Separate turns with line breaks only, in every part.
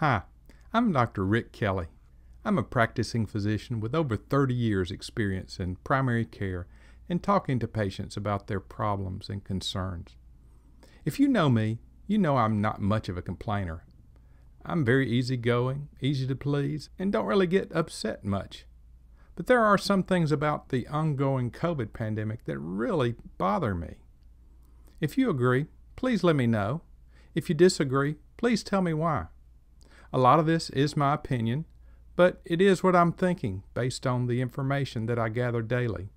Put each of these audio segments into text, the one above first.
Hi, I'm Dr. Rick Kelly. I'm a practicing physician with over 30 years' experience in primary care and talking to patients about their problems and concerns. If you know me, you know I'm not much of a complainer. I'm very easygoing, easy to please, and don't really get upset much. But there are some things about the ongoing COVID pandemic that really bother me. If you agree, please let me know. If you disagree, please tell me why. A lot of this is my opinion, but it is what I'm thinking based on the information that I gather daily.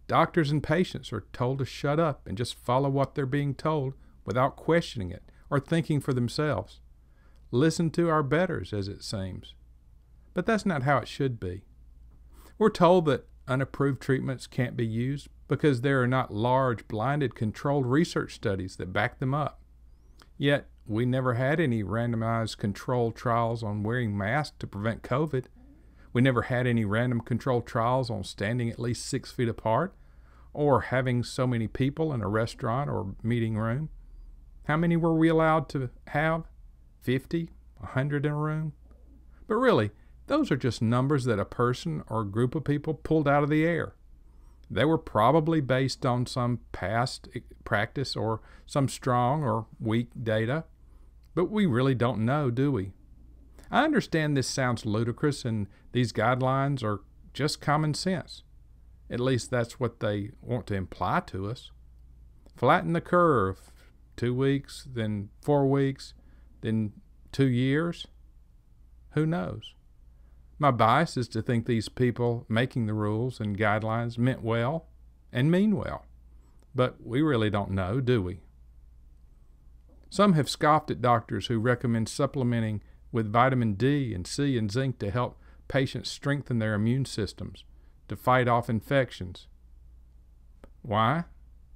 Doctors and patients are told to shut up and just follow what they're being told without questioning it or thinking for themselves. Listen to our betters, as it seems. But that's not how it should be. We're told that unapproved treatments can't be used because there are not large, blinded, controlled research studies that back them up. Yet, we never had any randomized controlled trials on wearing masks to prevent COVID. We never had any random controlled trials on standing at least 6 feet apart or having so many people in a restaurant or meeting room. How many were we allowed to have? 50? 100 in a room? But really, those are just numbers that a person or group of people pulled out of the air. They were probably based on some past practice or some strong or weak data, but we really don't know, do we? I understand this sounds ludicrous and these guidelines are just common sense. At least that's what they want to imply to us. Flatten the curve, 2 weeks, then 4 weeks, then 2 years. Who knows? My bias is to think these people making the rules and guidelines meant well and mean well. But we really don't know, do we? Some have scoffed at doctors who recommend supplementing with vitamin D and C and zinc to help patients strengthen their immune systems, to fight off infections. Why?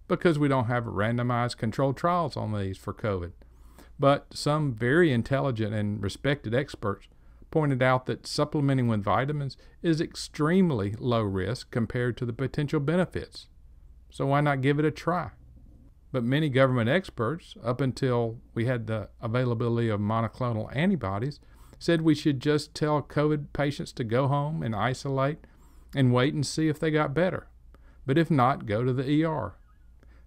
Because we don't have randomized controlled trials on these for COVID. But some very intelligent and respected experts pointed out that supplementing with vitamins is extremely low risk compared to the potential benefits. So why not give it a try? But many government experts, up until we had the availability of monoclonal antibodies, said we should just tell COVID patients to go home and isolate and wait and see if they got better. But if not, go to the ER.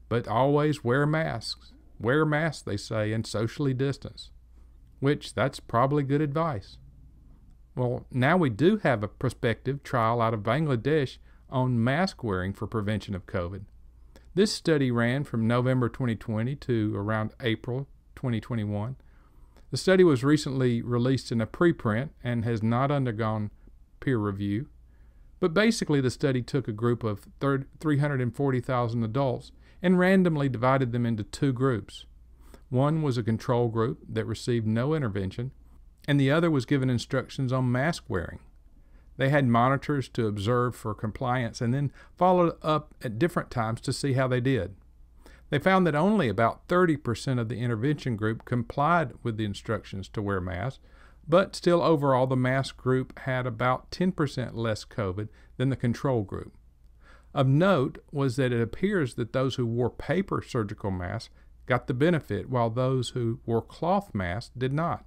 But always wear masks. Wear masks, they say, and socially distance. Which, that's probably good advice. Well, now we do have a prospective trial out of Bangladesh on mask wearing for prevention of COVID. This study ran from November 2020 to around April 2021. The study was recently released in a preprint and has not undergone peer review. But basically, the study took a group of 340,000 adults and randomly divided them into 2 groups. One was a control group that received no intervention, and the other was given instructions on mask wearing. They had monitors to observe for compliance and then followed up at different times to see how they did. They found that only about 30% of the intervention group complied with the instructions to wear masks, but still overall the mask group had about 10% less COVID than the control group. Of note was that it appears that those who wore paper surgical masks got the benefit while those who wore cloth masks did not.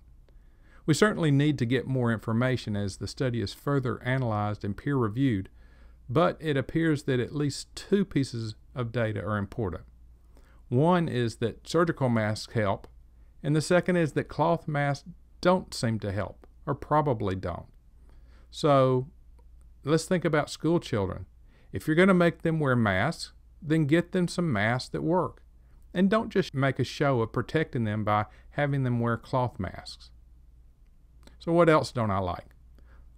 We certainly need to get more information as the study is further analyzed and peer-reviewed, but it appears that at least 2 pieces of data are important. One is that surgical masks help, and the second is that cloth masks don't seem to help, or probably don't. So let's think about school children. If you're going to make them wear masks, then get them some masks that work. And don't just make a show of protecting them by having them wear cloth masks. So what else don't I like?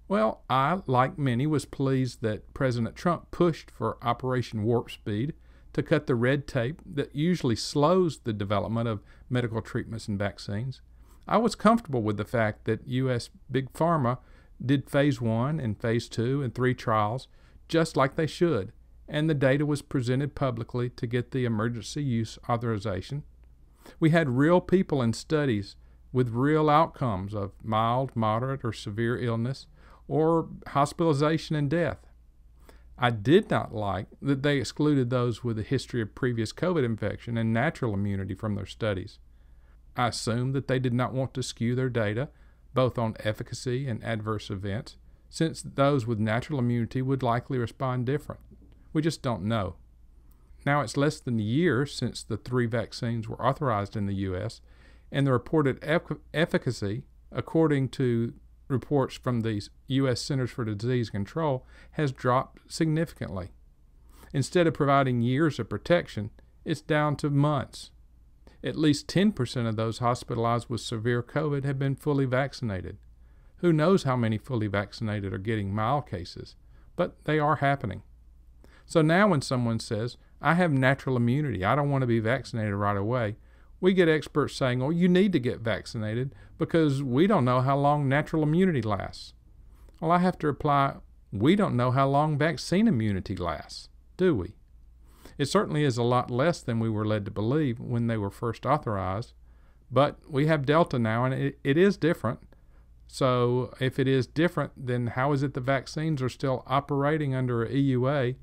Well, I, like many, was pleased that President Trump pushed for Operation Warp Speed to cut the red tape that usually slows the development of medical treatments and vaccines. I was comfortable with the fact that U.S. Big Pharma did Phase 1 and Phase 2 and 3 trials just like they should, and the data was presented publicly to get the emergency use authorization. We had real people in studies with real outcomes of mild, moderate, or severe illness, or hospitalization and death. I did not like that they excluded those with a history of previous COVID infection and natural immunity from their studies. I assume that they did not want to skew their data, both on efficacy and adverse events, since those with natural immunity would likely respond different. We just don't know. Now it's less than a year since the 3 vaccines were authorized in the U.S., and the reported efficacy, according to reports from the U.S. Centers for Disease Control, has dropped significantly. Instead of providing years of protection, it's down to months. At least 10% of those hospitalized with severe COVID have been fully vaccinated. Who knows how many fully vaccinated are getting mild cases, but they are happening. So now when someone says, I have natural immunity, I don't want to be vaccinated right away, we get experts saying, oh, you need to get vaccinated because we don't know how long natural immunity lasts. Well, I have to reply, we don't know how long vaccine immunity lasts, do we? It certainly is a lot less than we were led to believe when they were first authorized, but we have Delta now, and it is different. So if it is different, then how is it the vaccines are still operating under a EUA,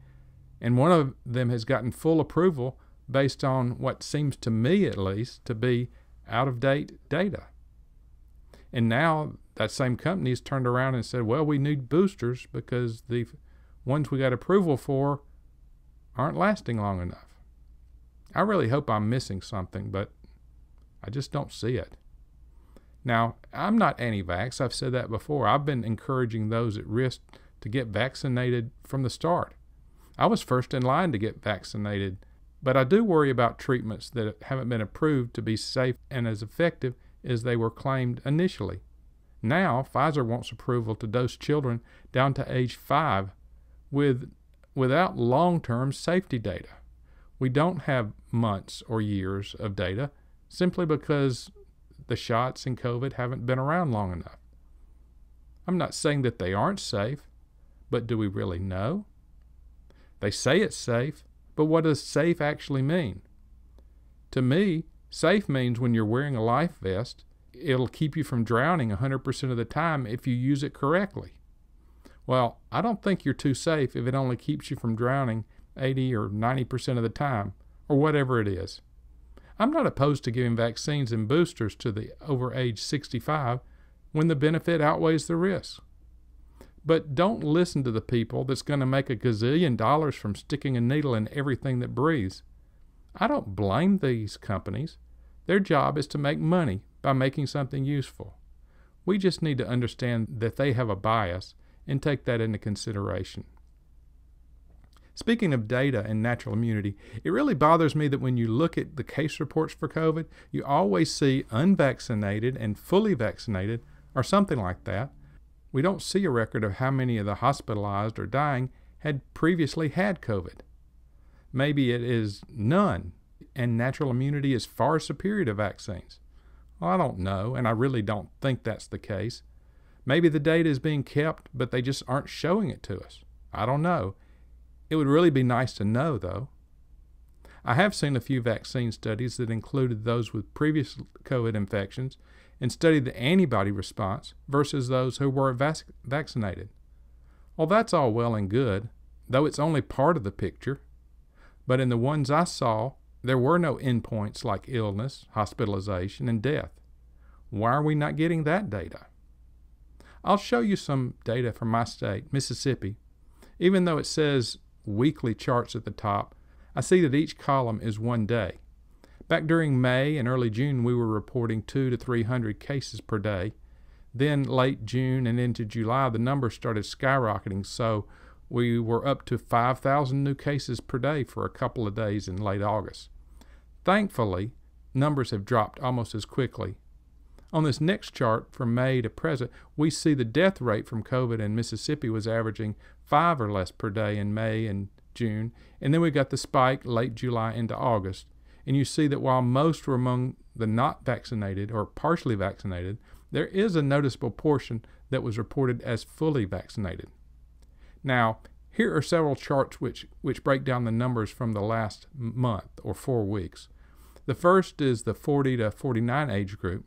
and one of them has gotten full approval based on what seems to me, at least, to be out-of-date data? And now that same company has turned around and said, well, we need boosters because the ones we got approval for aren't lasting long enough. I really hope I'm missing something, but I just don't see it. Now, I'm not anti-vax. I've said that before. I've been encouraging those at risk to get vaccinated from the start. I was first in line to get vaccinated, but I do worry about treatments that haven't been approved to be safe and as effective as they were claimed initially. Now, Pfizer wants approval to dose children down to age 5 without long-term safety data. We don't have months or years of data simply because the shots in COVID haven't been around long enough. I'm not saying that they aren't safe, but do we really know? They say it's safe, but what does safe actually mean? To me, safe means when you're wearing a life vest, it'll keep you from drowning 100% of the time if you use it correctly. Well, I don't think you're too safe if it only keeps you from drowning 80 or 90% of the time, or whatever it is. I'm not opposed to giving vaccines and boosters to the over age 65 when the benefit outweighs the risk. But don't listen to the people that's going to make $1 gazillion from sticking a needle in everything that breathes. I don't blame these companies. Their job is to make money by making something useful. We just need to understand that they have a bias and take that into consideration. Speaking of data and natural immunity, it really bothers me that when you look at the case reports for COVID, you always see unvaccinated and fully vaccinated or something like that. We don't see a record of how many of the hospitalized or dying had previously had COVID. Maybe it is none, and natural immunity is far superior to vaccines. Well, I don't know, and I really don't think that's the case. Maybe the data is being kept, but they just aren't showing it to us. I don't know. It would really be nice to know, though. I have seen a few vaccine studies that included those with previous COVID infections and studied the antibody response versus those who were vaccinated. Well, that's all well and good, though it's only part of the picture. But in the ones I saw, there were no endpoints like illness, hospitalization, and death. Why are we not getting that data? I'll show you some data from my state, Mississippi. Even though it says weekly charts at the top, I see that each column is one day. Back during May and early June, we were reporting 200 to 300 cases per day. Then late June and into July, the numbers started skyrocketing, so we were up to 5,000 new cases per day for a couple of days in late August. Thankfully, numbers have dropped almost as quickly. On this next chart from May to present, we see the death rate from COVID in Mississippi was averaging 5 or less per day in May and June, and then we got the spike late July into August. And you see that while most were among the not vaccinated or partially vaccinated, there is a noticeable portion that was reported as fully vaccinated. Now, here are several charts which break down the numbers from the last month or 4 weeks. The first is the 40 to 49 age group.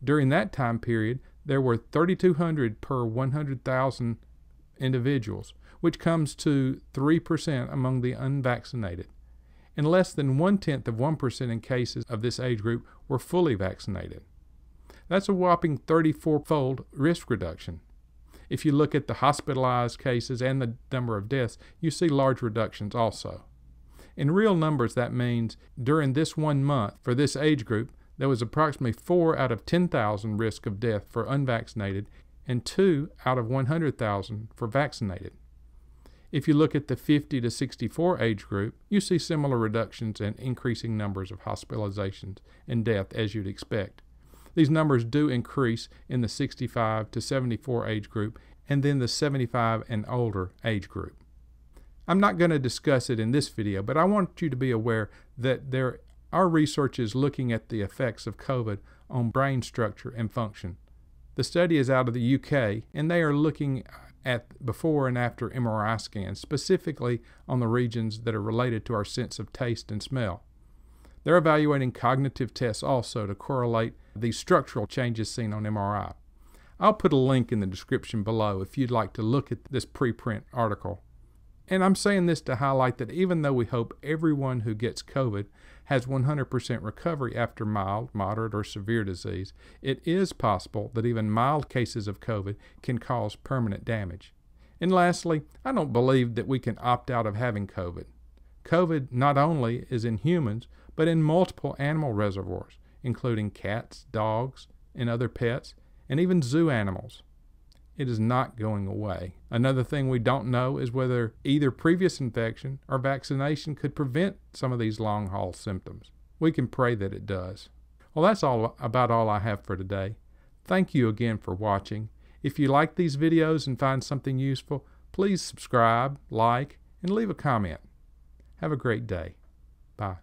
During that time period, there were 3,200 per 100,000 individuals, which comes to 3% among the unvaccinated. and less than 0.1% in cases of this age group were fully vaccinated. That's a whopping 34-fold risk reduction. If you look at the hospitalized cases and the number of deaths, you see large reductions also. In real numbers, that means during this 1 month for this age group, there was approximately 4 out of 10,000 risk of death for unvaccinated and 2 out of 100,000 for vaccinated. If you look at the 50 to 64 age group, you see similar reductions and increasing numbers of hospitalizations and death as you'd expect. These numbers do increase in the 65 to 74 age group and then the 75 and older age group. I'm not going to discuss it in this video, but I want you to be aware that there are researchers looking at the effects of COVID on brain structure and function. The study is out of the UK, and they are looking at before and after MRI scans, specifically on the regions that are related to our sense of taste and smell. They're evaluating cognitive tests also to correlate the structural changes seen on MRI. I'll put a link in the description below if you'd like to look at this preprint article. And I'm saying this to highlight that even though we hope everyone who gets COVID has 100% recovery after mild, moderate, or severe disease, it is possible that even mild cases of COVID can cause permanent damage. And lastly, I don't believe that we can opt out of having COVID. COVID not only is in humans, but in multiple animal reservoirs, including cats, dogs, and other pets, and even zoo animals. It is not going away. Another thing we don't know is whether either previous infection or vaccination could prevent some of these long-haul symptoms. We can pray that it does. Well, that's about all I have for today. Thank you again for watching. If you like these videos and find something useful, please subscribe, like, and leave a comment. Have a great day. Bye.